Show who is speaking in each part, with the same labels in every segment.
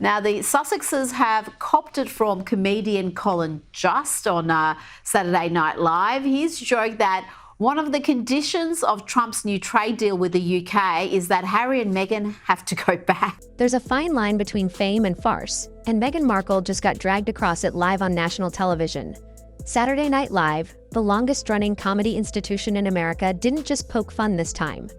Speaker 1: Now, the Sussexes have copped it from comedian Colin Jost on Saturday Night Live. He's joked that one of the conditions of Trump's new trade deal with the UK is that Harry and Meghan have to go back.
Speaker 2: There's a fine line between fame and farce, and Meghan Markle just got dragged across it live on national television. Saturday Night Live, the longest-running comedy institution in America, didn't just poke fun this time.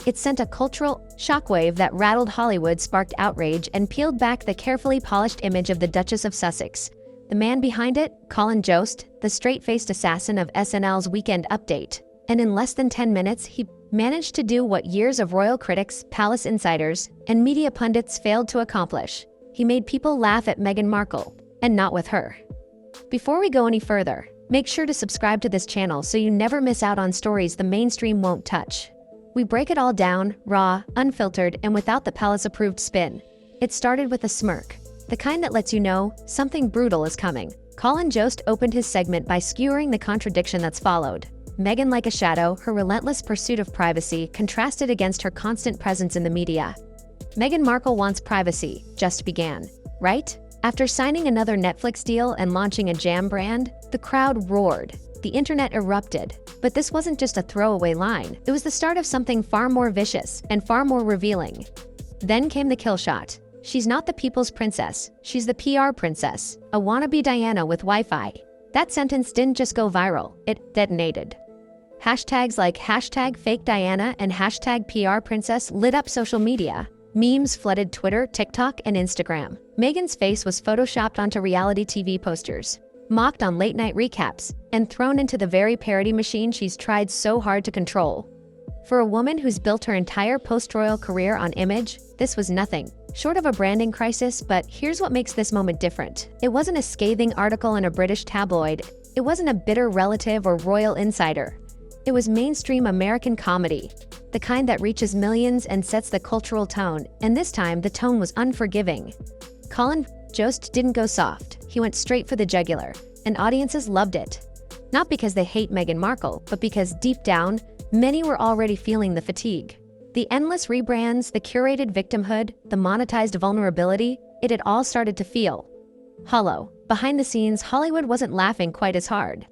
Speaker 2: It sent a cultural shockwave that rattled Hollywood, sparked outrage, and peeled back the carefully polished image of the Duchess of Sussex. The man behind it, Colin Jost, the straight-faced assassin of SNL's Weekend Update. And in less than 10 minutes, he managed to do what years of royal critics, palace insiders, and media pundits failed to accomplish. He made people laugh at Meghan Markle, and not with her. Before we go any further, make sure to subscribe to this channel so you never miss out on stories the mainstream won't touch. We break it all down, raw, unfiltered, and without the palace-approved spin. It started with a smirk, the kind that lets you know something brutal is coming. Colin Jost opened his segment by skewering the contradiction that's followed. Meghan like a shadow, her relentless pursuit of privacy contrasted against her constant presence in the media. Meghan Markle wants privacy, Just began, right? After signing another Netflix deal and launching a jam brand, the crowd roared. The internet erupted. But this wasn't just a throwaway line. It was the start of something far more vicious and far more revealing. Then came the kill shot. She's not the people's princess. She's the PR princess, a wannabe Diana with Wi-Fi. That sentence didn't just go viral, it detonated. Hashtags like #FakeDiana and #PRPrincess lit up social media. Memes flooded Twitter, TikTok, and Instagram. Meghan's face was photoshopped onto reality TV posters, mocked on late-night recaps, and thrown into the very parody machine she's tried so hard to control. For a woman who's built her entire post-royal career on image, this was nothing short of a branding crisis, but here's what makes this moment different. It wasn't a scathing article in a British tabloid. It wasn't a bitter relative or royal insider. It was mainstream American comedy, the kind that reaches millions and sets the cultural tone, and this time the tone was unforgiving. Colin Jost didn't go soft. He went straight for the jugular, and audiences loved it. Not because they hate Meghan Markle, but because deep down, many were already feeling the fatigue. The endless rebrands, the curated victimhood, the monetized vulnerability, it had all started to feel hollow. Behind the scenes, Hollywood wasn't laughing quite as hard.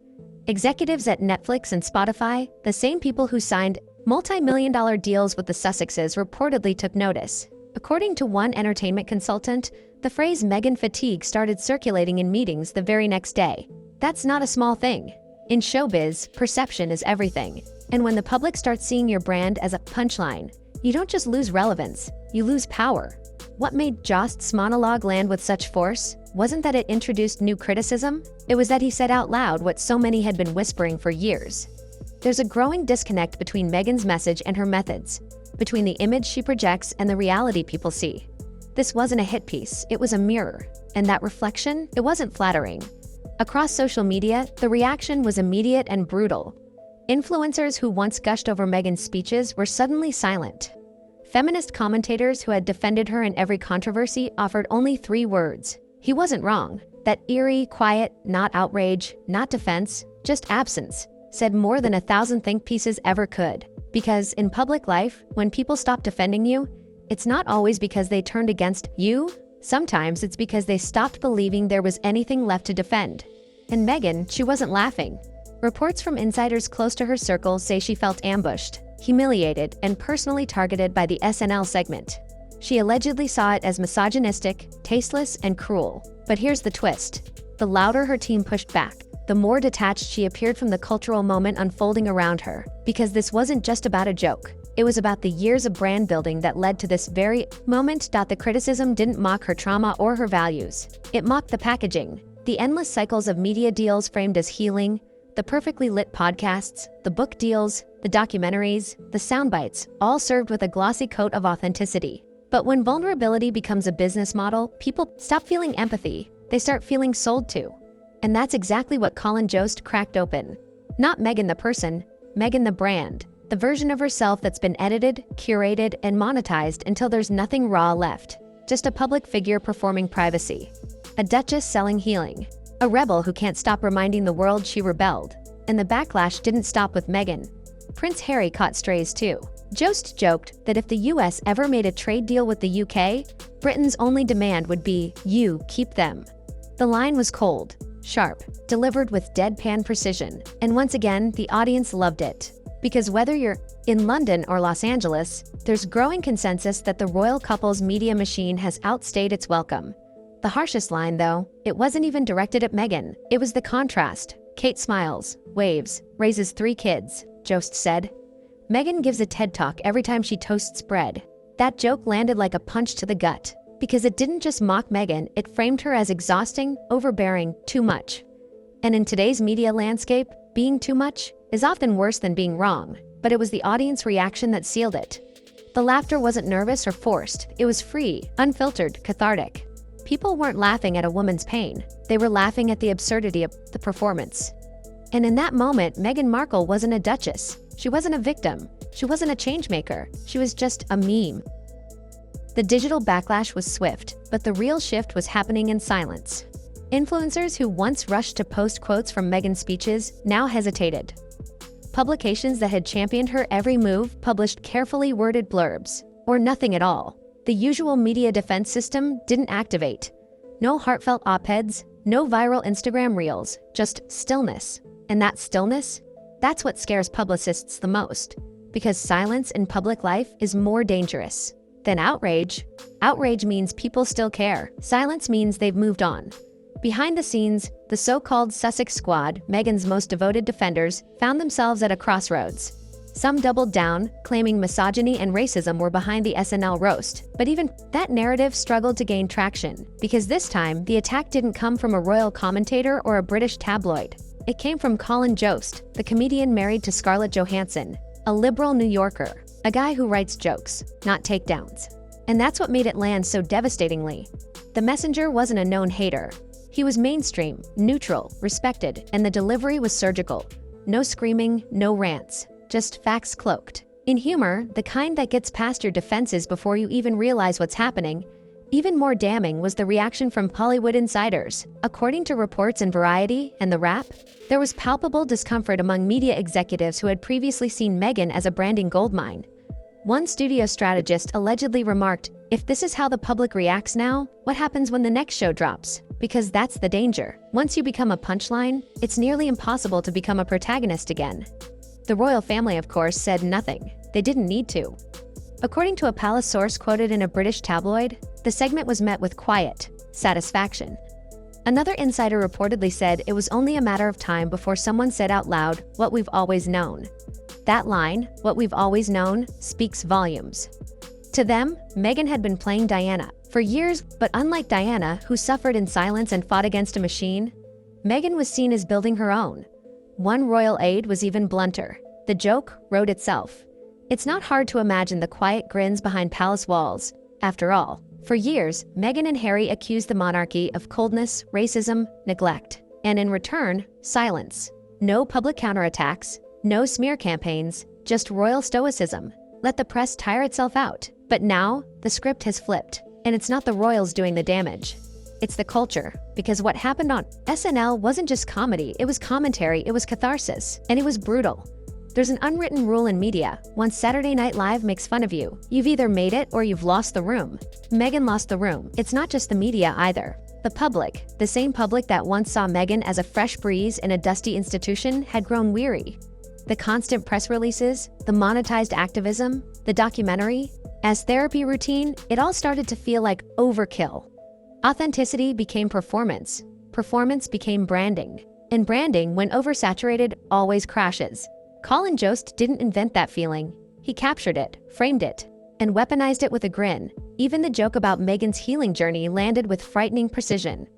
Speaker 2: Executives at Netflix and Spotify, the same people who signed multi-million-dollar deals with the Sussexes, reportedly took notice. According to one entertainment consultant, the phrase Meghan fatigue started circulating in meetings the very next day. That's not a small thing. In showbiz, perception is everything. And when the public starts seeing your brand as a punchline, you don't just lose relevance, you lose power. What made Jost's monologue land with such force wasn't that it introduced new criticism, it was that he said out loud what so many had been whispering for years. There's a growing disconnect between Meghan's message and her methods, between the image she projects and the reality people see. This wasn't a hit piece, it was a mirror. And that reflection, it wasn't flattering. Across social media, the reaction was immediate and brutal. Influencers who once gushed over Meghan's speeches were suddenly silent. Feminist commentators who had defended her in every controversy offered only 3 words. He wasn't wrong. That eerie, quiet, not outrage, not defense, just absence, said more than 1,000 think pieces ever could. Because in public life, when people stop defending you, it's not always because they turned against you. Sometimes it's because they stopped believing there was anything left to defend. And Meghan, she wasn't laughing. Reports from insiders close to her circle say she felt ambushed, humiliated, and personally targeted by the SNL segment. She allegedly saw it as misogynistic, tasteless, and cruel. But here's the twist. The louder her team pushed back, the more detached she appeared from the cultural moment unfolding around her. Because this wasn't just about a joke. It was about the years of brand building that led to this very moment. The criticism didn't mock her trauma or her values. It mocked the packaging. The endless cycles of media deals framed as healing, the perfectly lit podcasts, the book deals, the documentaries, the soundbites, all served with a glossy coat of authenticity. But when vulnerability becomes a business model, people stop feeling empathy. They start feeling sold to. And that's exactly what Colin Jost cracked open. Not Meghan the person, Meghan the brand. The version of herself that's been edited, curated, and monetized until there's nothing raw left. Just a public figure performing privacy. A duchess selling healing. A rebel who can't stop reminding the world she rebelled. And the backlash didn't stop with Meghan. Prince Harry caught strays too. Jost joked that if the US ever made a trade deal with the UK, Britain's only demand would be, "You keep them." The line was cold, sharp, delivered with deadpan precision, and once again, the audience loved it. Because whether you're in London or Los Angeles, there's growing consensus that the royal couple's media machine has outstayed its welcome. The harshest line, though, it wasn't even directed at Meghan. It was the contrast. Kate smiles, waves, raises 3 kids, Jost said. Meghan gives a TED Talk every time she toasts bread. That joke landed like a punch to the gut, because it didn't just mock Meghan, it framed her as exhausting, overbearing, too much. And in today's media landscape, being too much is often worse than being wrong, but it was the audience reaction that sealed it. The laughter wasn't nervous or forced, it was free, unfiltered, cathartic. People weren't laughing at a woman's pain, they were laughing at the absurdity of the performance. And in that moment, Meghan Markle wasn't a duchess. She wasn't a victim. She wasn't a changemaker. She was just a meme. The digital backlash was swift, but the real shift was happening in silence. Influencers who once rushed to post quotes from Meghan's speeches now hesitated. Publications that had championed her every move published carefully worded blurbs, or nothing at all. The usual media defense system didn't activate. No heartfelt op-eds, no viral Instagram reels, just stillness. And that stillness? That's what scares publicists the most, because silence in public life is more dangerous than outrage. Outrage means people still care. Silence means they've moved on. Behind the scenes, the so-called Sussex Squad, Meghan's most devoted defenders, found themselves at a crossroads. Some doubled down, claiming misogyny and racism were behind the SNL roast, but even that narrative struggled to gain traction, because this time, the attack didn't come from a royal commentator or a British tabloid. It came from Colin Jost, the comedian married to Scarlett Johansson, a liberal New Yorker, a guy who writes jokes, not takedowns. And that's what made it land so devastatingly. The messenger wasn't a known hater. He was mainstream, neutral, respected, and the delivery was surgical. No screaming, no rants, just facts cloaked. In humor, the kind that gets past your defenses before you even realize what's happening. Even more damning was the reaction from Hollywood insiders. According to reports in Variety and The Wrap, there was palpable discomfort among media executives who had previously seen Meghan as a branding goldmine. One studio strategist allegedly remarked, "If this is how the public reacts now, what happens when the next show drops? Because that's the danger. Once you become a punchline, it's nearly impossible to become a protagonist again." The royal family, of course, said nothing. They didn't need to. According to a palace source quoted in a British tabloid, the segment was met with quiet satisfaction. Another insider reportedly said it was only a matter of time before someone said out loud, "What we've always known." That line, "what we've always known," speaks volumes. To them, Meghan had been playing Diana for years, but unlike Diana, who suffered in silence and fought against a machine, Meghan was seen as building her own. One royal aide was even blunter. The joke wrote itself. It's not hard to imagine the quiet grins behind palace walls. After all, for years, Meghan and Harry accused the monarchy of coldness, racism, neglect, and in return, silence. No public counterattacks, no smear campaigns, just royal stoicism. Let the press tire itself out. But now, the script has flipped, and it's not the royals doing the damage. It's the culture, because what happened on SNL wasn't just comedy, it was commentary, it was catharsis, and it was brutal. There's an unwritten rule in media. Once Saturday Night Live makes fun of you, you've either made it or you've lost the room. Meghan lost the room. It's not just the media either. The public, the same public that once saw Meghan as a fresh breeze in a dusty institution, had grown weary. The constant press releases, the monetized activism, the documentary, as therapy routine, it all started to feel like overkill. Authenticity became performance. Performance became branding. And branding, when oversaturated, always crashes. Colin Jost didn't invent that feeling. He captured it, framed it, and weaponized it with a grin. Even the joke about Meghan's healing journey landed with frightening precision.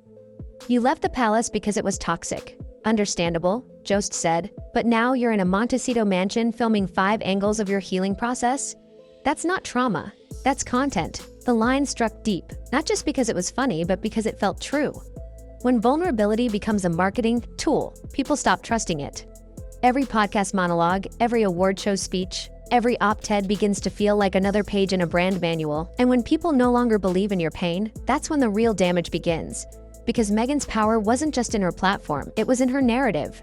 Speaker 2: "You left the palace because it was toxic." Understandable, Jost said, but now you're in a Montecito mansion filming 5 angles of your healing process? That's not trauma. That's content. The line struck deep, not just because it was funny, but because it felt true. When vulnerability becomes a marketing tool, people stop trusting it. Every podcast monologue, every award show speech, every op-ed begins to feel like another page in a brand manual. And when people no longer believe in your pain, that's when the real damage begins. Because Meghan's power wasn't just in her platform, it was in her narrative.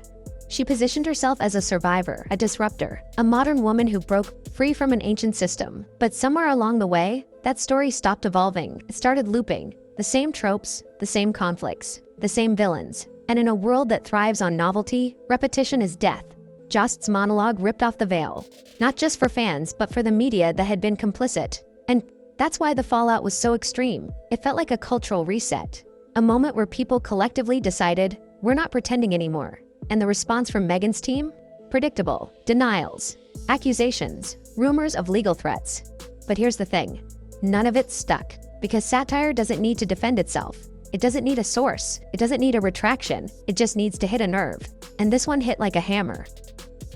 Speaker 2: She positioned herself as a survivor, a disruptor, a modern woman who broke free from an ancient system. But somewhere along the way, that story stopped evolving. It started looping. The same tropes, the same conflicts, the same villains. And in a world that thrives on novelty, repetition is death. Jost's monologue ripped off the veil, not just for fans, but for the media that had been complicit. And that's why the fallout was so extreme. It felt like a cultural reset, a moment where people collectively decided, we're not pretending anymore. And the response from Meghan's team? Predictable. Denials, accusations, rumors of legal threats. But here's the thing, none of it stuck, because satire doesn't need to defend itself. It doesn't need a source. It doesn't need a retraction. It just needs to hit a nerve. And this one hit like a hammer.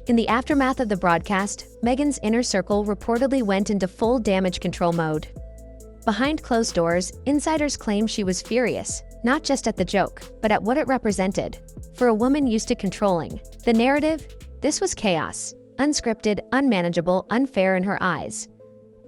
Speaker 2: In the aftermath of the broadcast, Meghan's inner circle reportedly went into full damage control mode. Behind closed doors, insiders claim she was furious, not just at the joke, but at what it represented. For a woman used to controlling the narrative, this was chaos, unscripted, unmanageable, unfair in her eyes.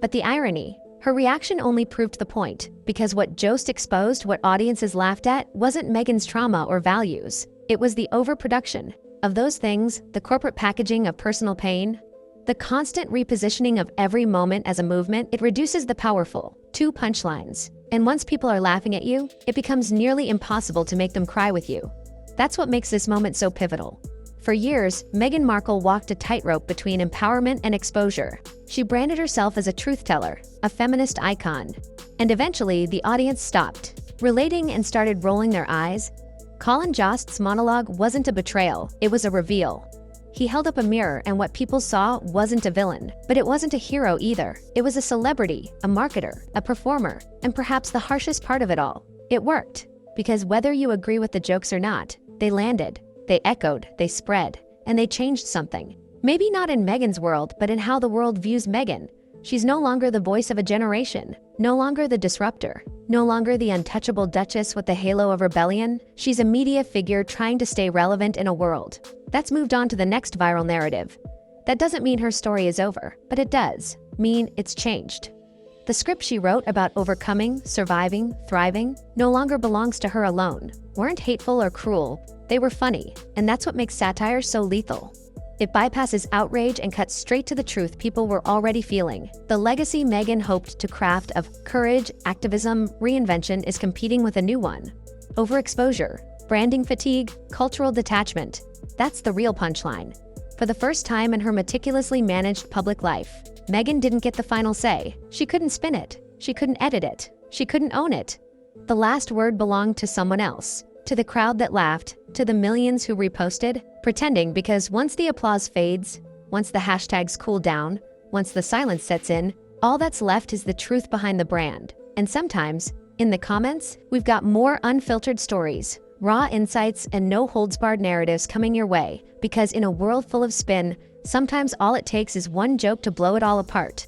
Speaker 2: But the irony, her reaction only proved the point, because what Jost exposed, what audiences laughed at, wasn't Meghan's trauma or values. It was the overproduction of those things, the corporate packaging of personal pain, the constant repositioning of every moment as a movement. It reduces the powerful to punchlines. And once people are laughing at you, it becomes nearly impossible to make them cry with you. That's what makes this moment so pivotal. For years, Meghan Markle walked a tightrope between empowerment and exposure. She branded herself as a truth teller, a feminist icon. And eventually, the audience stopped relating and started rolling their eyes. Colin Jost's monologue wasn't a betrayal, it was a reveal. He held up a mirror, and what people saw wasn't a villain, but it wasn't a hero either. It was a celebrity, a marketer, a performer, and perhaps the harshest part of it all, it worked. Because whether you agree with the jokes or not, they landed, they echoed, they spread, and they changed something. Maybe not in Meghan's world, but in how the world views Meghan. She's no longer the voice of a generation, no longer the disruptor, no longer the untouchable duchess with the halo of rebellion. She's a media figure trying to stay relevant in a world that's moved on to the next viral narrative. That doesn't mean her story is over, but it does mean it's changed. The script she wrote about overcoming, surviving, thriving no longer belongs to her alone. Weren't hateful or cruel, they were funny, and that's what makes satire so lethal. It bypasses outrage and cuts straight to the truth people were already feeling. The legacy Meghan hoped to craft of courage, activism, reinvention is competing with a new one. Overexposure, branding fatigue, cultural detachment. That's the real punchline. For the first time in her meticulously managed public life, Meghan didn't get the final say. She couldn't spin it. She couldn't edit it. She couldn't own it. The last word belonged to someone else. To the crowd that laughed, to the millions who reposted, pretending, because once the applause fades, once the hashtags cool down, once the silence sets in, all that's left is the truth behind the brand. And sometimes, in the comments, we've got more unfiltered stories, raw insights, and no-holds-barred narratives coming your way, because in a world full of spin, sometimes all it takes is one joke to blow it all apart.